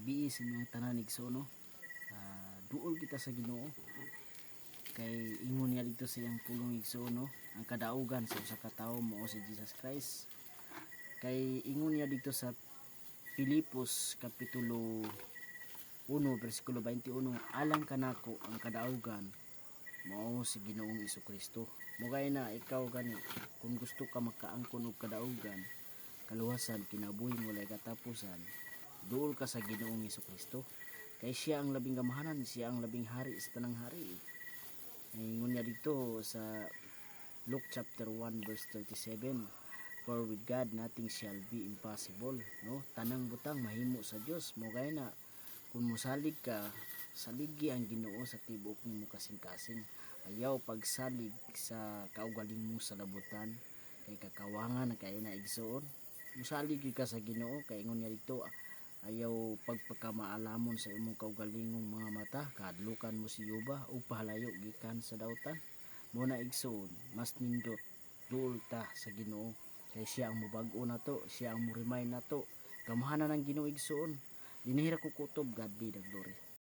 gabi sa inyong tanan igsoon, no. Duol kita sa Ginoo kay ingon niya dito sa iyang pulong igsoon, no. Ang kadaugan sa usa ka tawo mao si Jesus Christ. Kay ingon niya dito sa Pilipos kapitulo 1 bersikulo 21, alang kanako ang kadaugan mao si Ginoong Hesukristo. Mugay na ikaw gani kung gusto ka makaangkon og kadaugan, kaluwasan, kinabuhi mo lay katapusan, duol ka sa Ginoong Hesukristo. Kay siya ang labing gamahanan, siya ang labing hari sa tanang hari. Ingon niya dito sa Luke chapter 1 verse 37, for with God nothing shall be impossible, no. Tanang butang mahimo sa Dios. Mugay na kung mosalig ka, saligi ang Ginoo sa tibok nimo kasing-kasing. Ayaw pagsalig sa kaugaling mo sa labutan, kay kakawangan kay na igsoon. Mosalig ka sa Ginoo kay ingon niya dito, ayaw pagpagkamaalamon sa imong kaugalingong mga mata, kadlukan mo si Yuba o pahalayo gikan sa dautan. Muna igsoon, mas nindot duol ta sa Ginoo kay siya ang mubag-o nato, siya ang murimay nato. Gamahanan ng Ginoo igsoon. Dinihira ko kutob, God be the glory.